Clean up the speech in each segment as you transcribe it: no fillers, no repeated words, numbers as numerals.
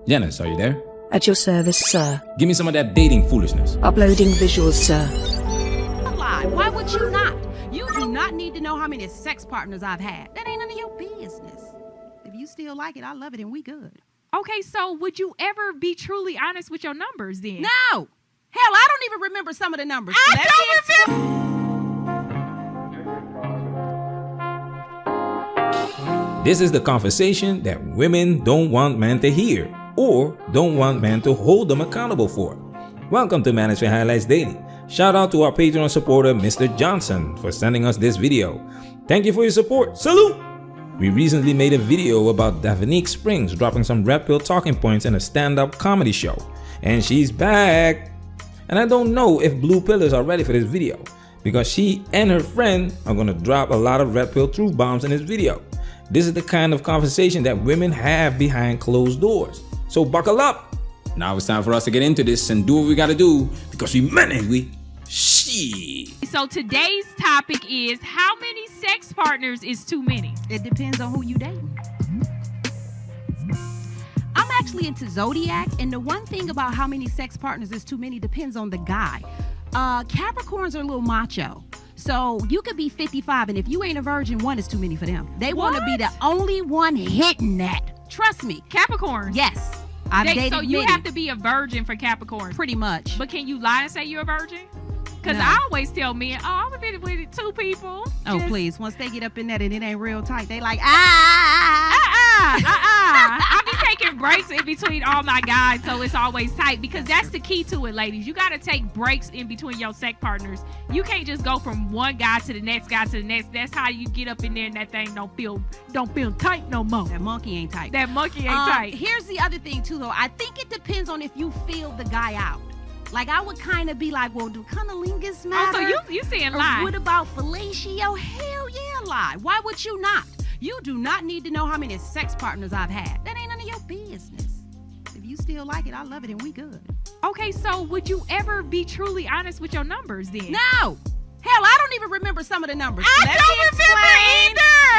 Janice, are you there? At your service, sir. Give me some of that dating foolishness. Uploading visuals, sir. Lie. Why would you not? You do not need to know how many sex partners I've had. That ain't none of your business. If you still like it, I love it, and we good. Okay, so would you ever be truly honest with your numbers then? No. Hell, I don't even remember some of the numbers. I don't remember. This is the conversation that women don't want men to hear or don't want men to hold them accountable for. Welcome to Management Highlights Daily. Shout out to our Patreon supporter, Mr. Johnson, for sending us this video. Thank you for your support. Salute! We recently made a video about Davinique Springs dropping some red pill talking points in a stand-up comedy show. And she's back! And I don't know if blue pillars are ready for this video, because she and her friend are gonna drop a lot of red pill truth bombs in this video. This is the kind of conversation that women have behind closed doors. So buckle up! Now it's time for us to get into this and do what we gotta do, because we men ain't we? Shit! So today's topic is, how many sex partners is too many? It depends on who you dating. I'm actually into Zodiac, and the one thing about how many sex partners is too many depends on the guy. Capricorns are a little macho. So you could be 55, and if you ain't a virgin, one is too many for them. They want to be the only one hitting that. Trust me. Capricorns? Yes. I've dated so you many. have to be a virgin for Capricorns? Pretty much. But can you lie and say you're a virgin? Because No. I always tell men, oh, I've been with two people. Oh, Just- please. Once they get up in that and it ain't real tight, they like, I be taking breaks in between all my guys, so it's always tight, because that's the key to it, ladies. You got to take breaks in between your sex partners. You can't just go from one guy to the next guy to the next. That's how you get up in there and that thing don't feel tight no more. That monkey ain't tight. That monkey ain't tight. Here's the other thing, too, though. I think it depends on if you feel the guy out. Like, I would kind of be like, well, do cunnilingus matter? Oh, so you saying Or lie? what about fellatio? Hell yeah, lie. Why would you not? You do not need to know how many sex partners I've had. That ain't none of your business. If you still like it, I love it, and we good. Okay, so would you ever be truly honest with your numbers then? No. Hell, I don't even remember some of the numbers. I don't remember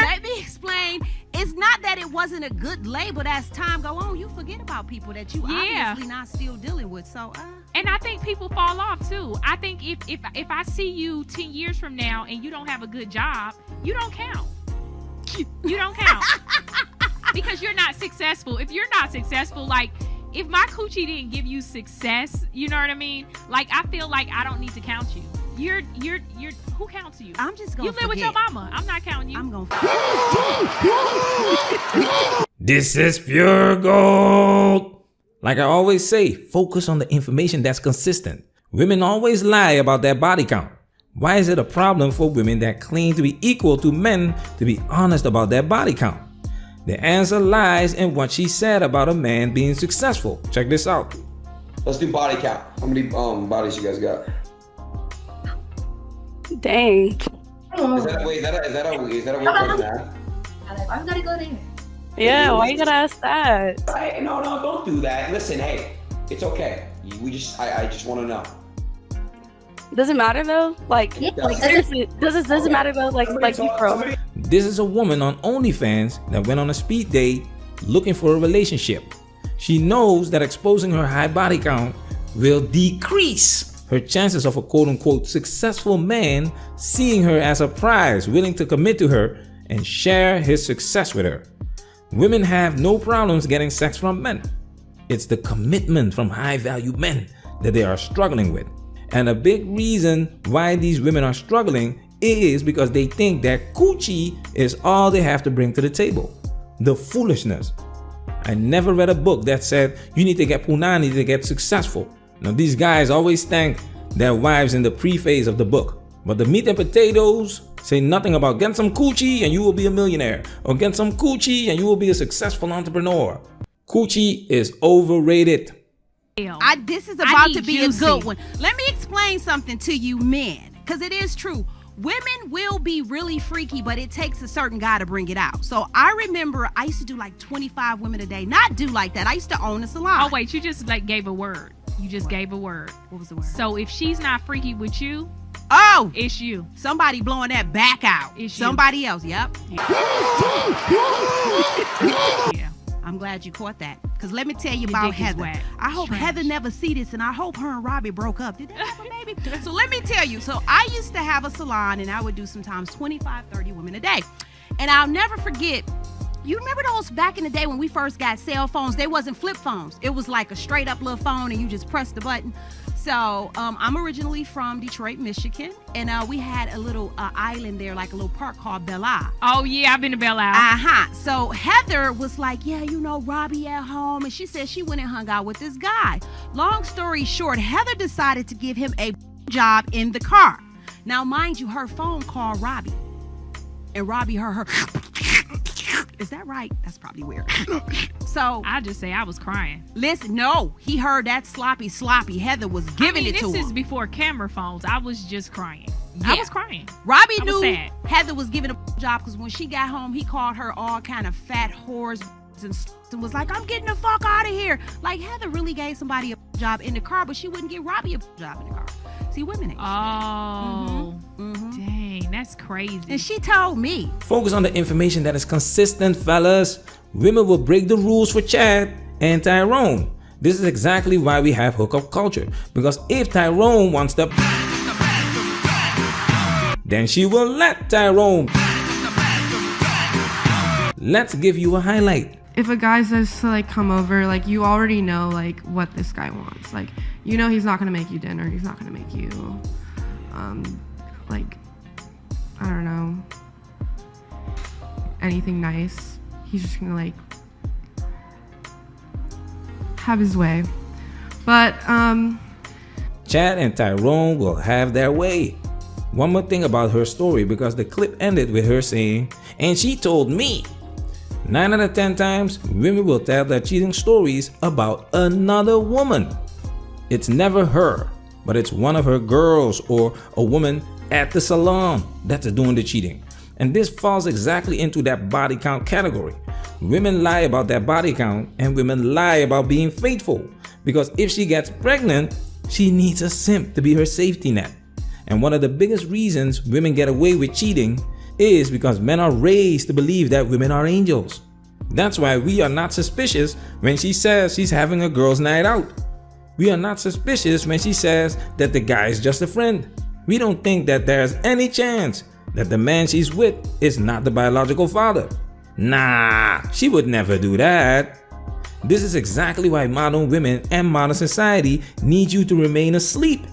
either. Let me explain. It's not that it wasn't a good label. As time go on, you forget about people that you obviously not still dealing with. So, And I think people fall off too. I think if I see you 10 years from now and you don't have a good job, you don't count. You don't count. Because you're not successful. If you're not successful, like, if my coochie didn't give you success, you know what I mean? Like, I feel like I don't need to count you. You're who counts you? I'm just gonna You live with your mama. I'm not counting you. I'm gonna This is pure gold! Like I always say, focus on the information that's consistent. Women always lie about their body count. Why is it a problem for women that claim to be equal to men to be honest about their body count? The answer lies in what she said about a man being successful. Check this out. Let's do body count. How many bodies you guys got? Dang. Is that a way of putting that? I'm gonna go there. Yeah, why you gotta ask that? Hey, no, don't do that. Listen, hey, it's okay. I just want to know. Does it matter though? Like Yeah, seriously, does it matter though? Like you pro. This is a woman on OnlyFans that went on a speed date looking for a relationship. She knows that exposing her high body count will decrease her chances of a quote-unquote successful man seeing her as a prize, willing to commit to her and share his success with her. Women have no problems getting sex from men. It's the commitment from high-value men that they are struggling with. And a big reason why these women are struggling is because they think that coochie is all they have to bring to the table. The foolishness. I never read a book that said you need to get punani to get successful. Now these guys always thank their wives in the pre-phase of the book. But the meat and potatoes say nothing about get some coochie and you will be a millionaire. Or get some coochie and you will be a successful entrepreneur. Coochie is overrated. This is about to be juicy. a good one. Let me explain something to you men, because it is true. Women will be really freaky, but it takes a certain guy to bring it out. So I remember I used to do like 25 women a day. Not do like that. I used to own a salon. Oh wait, you just like gave a word. You just gave a word. What was the word? So if she's not freaky with you, Oh, it's you. somebody blowing that back out. It's you. Somebody else. Yep. Yeah. I'm glad you caught that. Because let me tell you Your about dick is Heather. whack. I hope Trash. Heather never see this, and I hope her and Robbie broke up. Did they have a baby? So let me tell you. So I used to have a salon, and I would do sometimes 25, 30 women a day. And I'll never forget, you remember those back in the day when we first got cell phones? They wasn't flip phones. It was like a straight up little phone, and you just press the button. So I'm originally from Detroit, Michigan, and we had a little island there, like a little park called Belle Isle. Oh yeah, I've been to Belle Isle. Uh-huh. So Heather was like, yeah, you know, Robbie at home. And she said she went and hung out with this guy. Long story short, Heather decided to give him a job in the car. Now, mind you, her phone called Robbie. And Robbie heard her. Is that right? That's probably weird. So I just say I was crying. listen, no, he heard that sloppy. Heather was giving it to this him. is before camera phones. I was just crying. Yeah. I was crying. Robbie I was knew sad. Heather was giving a job because when she got home, he called her all kind of fat whores and was like, I'm getting the fuck out of here. Like, Heather really gave somebody a job in the car, but she wouldn't give Robbie a job in the car. See, women ain't Oh, shit. dang, that's crazy. And she told me. Focus on the information that is consistent, fellas. Women will break the rules for Chad and Tyrone. This is exactly why we have hookup culture. Because if Tyrone wants to, then she will let Tyrone. Let's give you a highlight. If a guy says to like come over, like you already know like what this guy wants. Like you know he's not gonna make you dinner. He's not gonna make you, like I don't know, anything nice. He's just gonna like have his way. But Chad and Tyrone will have their way. One more thing about her story, because the clip ended with her saying, and she told me. 9 out of 10 times, women will tell their cheating stories about another woman. It's never her, but it's one of her girls or a woman at the salon that's doing the cheating. And this falls exactly into that body count category. Women lie about their body count, and women lie about being faithful. Because if she gets pregnant, she needs a simp to be her safety net. And one of the biggest reasons women get away with cheating is because men are raised to believe that women are angels. That's why we are not suspicious when she says she's having a girls' night out. We are not suspicious when she says that the guy is just a friend. We don't think that there's any chance that the man she's with is not the biological father. Nah, she would never do that. This is exactly why modern women and modern society need you to remain asleep.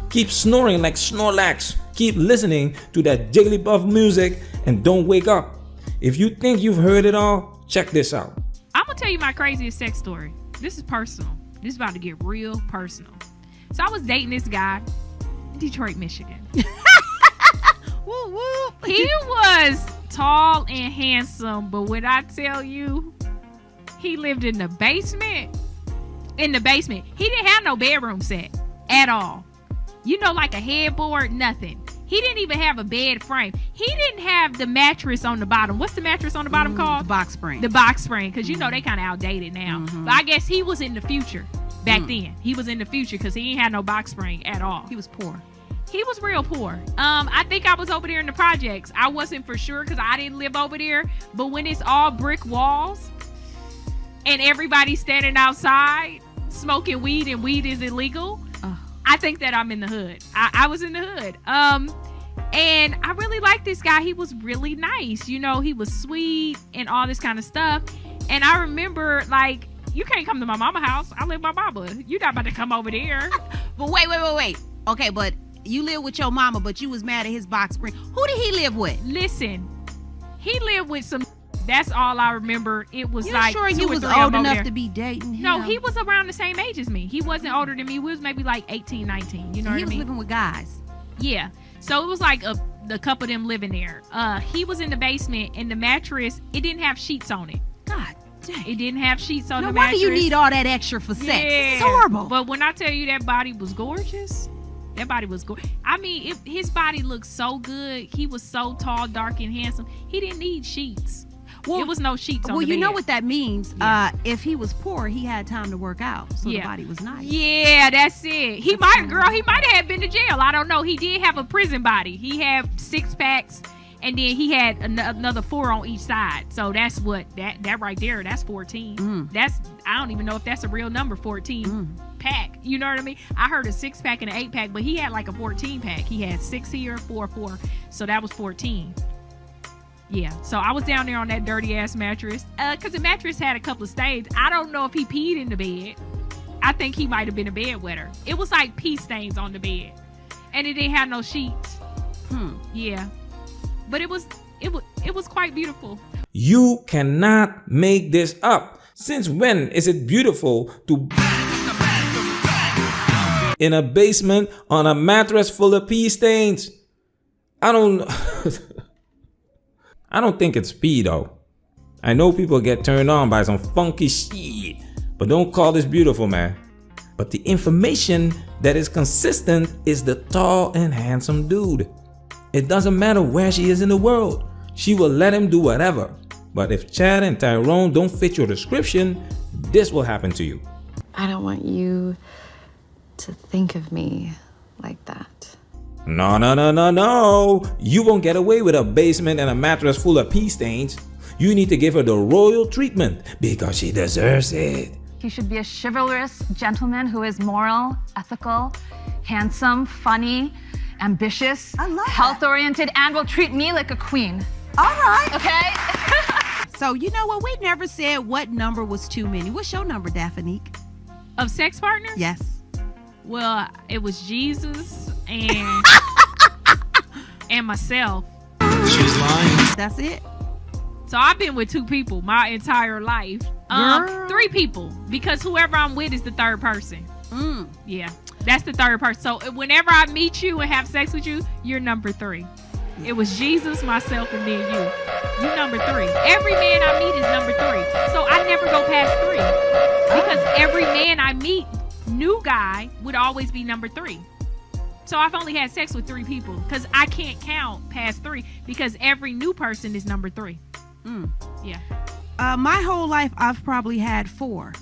Keep snoring like Snorlax. Keep listening to that Jigglypuff music and don't wake up. If you think you've heard it all, check this out. I'm gonna tell you my craziest sex story. This is personal. This is about to get real personal. So I was dating this guy in Detroit, Michigan. Woo woo. He was tall and handsome, but when I tell you, he lived in the basement. In the basement. He didn't have no bedroom set at all. You know, like a headboard, nothing. He didn't even have a bed frame. He didn't have the mattress on the bottom. What's the mattress on the bottom called? The box spring. The box spring, because you know they kind of outdated now. But I guess he was in the future back then. He was in the future because he ain't had no box spring at all. He was poor. He was real poor. I think I was over there in the projects. I wasn't for sure because I didn't live over there. But when it's all brick walls and everybody standing outside smoking weed and weed is illegal, I think that I'm in the hood. I was in the hood. And I really liked this guy. He was really nice. You know, he was sweet and all this kind of stuff. And I remember, like, you can't come to my mama house. I live with my mama. You're not about to come over there. But wait. Okay, but you live with your mama, but you was mad at his box spring. Who did he live with? Listen, he lived with some. That's all I remember. It was You like sure 2 you or was 3 old of them over enough there. to be dating him? No, he was around the same age as me. He wasn't older than me. We was maybe like 18, 19. You know what He I was mean? living with guys. Yeah. So it was like a couple of them living there. He was in the basement, and the mattress, it didn't have sheets on it. God dang. It didn't have sheets on No the wonder mattress. you need all that extra for sex. It's horrible. But when I tell you that body was gorgeous, that body was gorgeous. I mean, his body looked so good. He was so tall, dark, and handsome. He didn't need sheets. Well, it was no sheets on well, the you know bed. what that means. Yeah. If he was poor, he had time to work out, so the Yeah. body was nice. Yeah, that's it. He might have been to jail. I don't know. He did have a prison body. He had 6 packs And then he had another 4 on each side. So that's what that right there. That's 14. That's, I don't even know if that's a real number. 14 pack. You know what I mean? I heard a 6-pack and an 8-pack, but he had like a 14 pack. He had 6 here, 4. So that was 14. Yeah. So I was down there on that dirty ass mattress. Cause the mattress had a couple of stains. I don't know if he peed in the bed. I think he might have been a bedwetter. It was like pee stains on the bed, and it didn't have no sheets. Yeah. But it was quite beautiful. You cannot make this up. Since when is it beautiful to in a basement on a mattress full of pee stains? I don't think it's pee though. I know people get turned on by some funky shit, but don't call this beautiful, man. But the information that is consistent is the tall and handsome dude. It doesn't matter where she is in the world. She will let him do whatever. But if Chad and Tyrone don't fit your description, this will happen to you. I don't want you to think of me like that. No. You won't get away with a basement and a mattress full of pee stains. You need to give her the royal treatment because she deserves it. He should be a chivalrous gentleman who is moral, ethical, handsome, funny, ambitious, health-oriented, and will treat me like a queen. All right. Okay? So you know what? We never said what number was too many. What's your number, Daphne? Of sex partners? Yes. Well, it was Jesus and and myself. She's lying. That's it. So I've been with 2 people my entire life. 3 people, because whoever I'm with is the third person. Yeah, that's the third person. So whenever I meet you and have sex with you, you're number 3. It was Jesus, myself, and me and you. You number 3. Every man I meet is number 3. So I never go past 3. Because every man I meet, new guy, would always be number 3. So I've only had sex with 3 people because I can't count past 3 because every new person is number 3. Yeah. My whole life, I've probably had 4.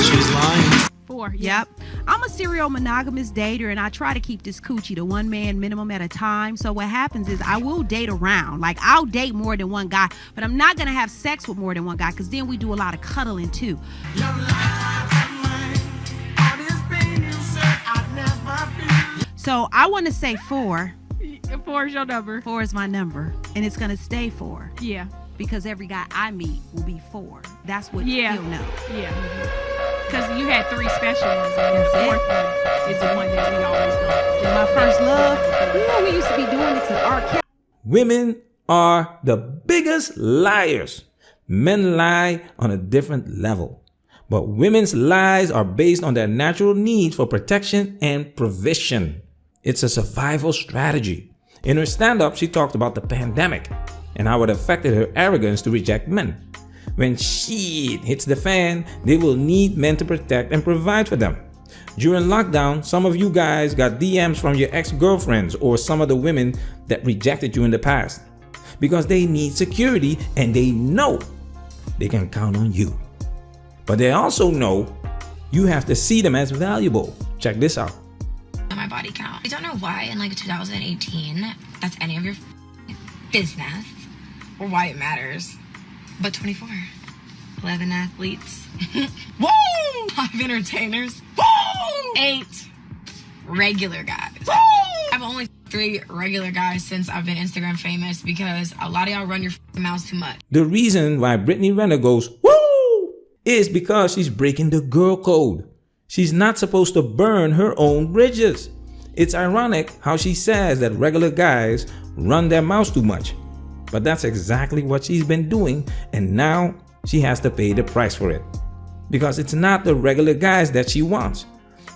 She's lying. 4. Yeah. Yep. I'm a serial monogamous dater, and I try to keep this coochie to 1 man minimum at a time. So what happens is I will date around. Like, I'll date more than 1 guy, but I'm not going to have sex with more than 1 guy because then we do a lot of cuddling too. So I want to say 4. 4 is your number. 4 is my number, and it's going to stay 4. Yeah. Because every guy I meet will be 4. That's what Yeah. you'll know. Yeah. Because you had 3 special ones, and That's the it. 4th one is the one that we always go. My first love, you know, we used to be doing it to R. Kelly. Women are the biggest liars. Men lie on a different level. But women's lies are based on their natural need for protection and provision. It's a survival strategy. In her stand-up, she talked about the pandemic and how it affected her arrogance to reject men. When shit hits the fan, they will need men to protect and provide for them. During lockdown, some of you guys got DMs from your ex-girlfriends or some of the women that rejected you in the past because they need security and they know they can count on you. But they also know you have to see them as valuable. Check this out. My body count. I don't know why in like 2018 that's any of your business or why it matters. But 24. 11 athletes. Woo! 5 entertainers. Woo! 8 regular guys. Woo! I've only 3 regular guys since I've been Instagram famous because a lot of y'all run your mouths too much. The reason why Brittany Renner goes, woo, is because she's breaking the girl code. She's not supposed to burn her own bridges. It's ironic how she says that regular guys run their mouths too much. But that's exactly what she's been doing, and now she has to pay the price for it. Because it's not the regular guys that she wants.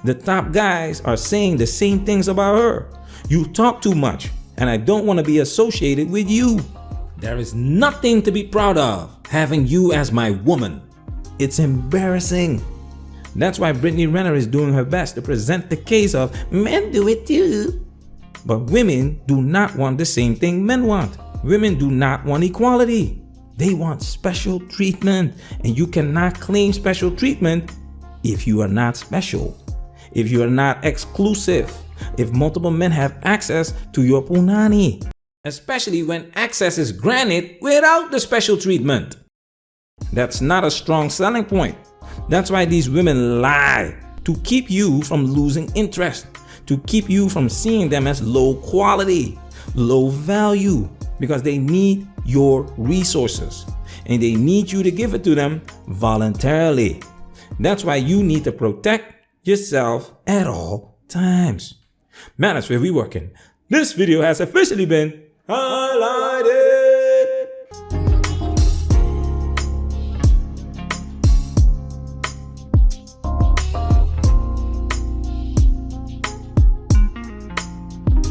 The top guys are saying the same things about her. You talk too much, and I don't want to be associated with you. There is nothing to be proud of having you as my woman. It's embarrassing. That's why Brittany Renner is doing her best to present the case of men do it too. But women do not want the same thing men want. Women do not want equality. They want special treatment, and you cannot claim special treatment if you are not special, if you are not exclusive, if multiple men have access to your punani. especially when access is granted without the special treatment. That's not a strong selling point. That's why these women lie, to keep you from losing interest, to keep you from seeing them as low quality, low value, because they need your resources and they need you to give it to them voluntarily. That's why you need to protect yourself at all times. Man, that's where we working. This video has officially been highlighted.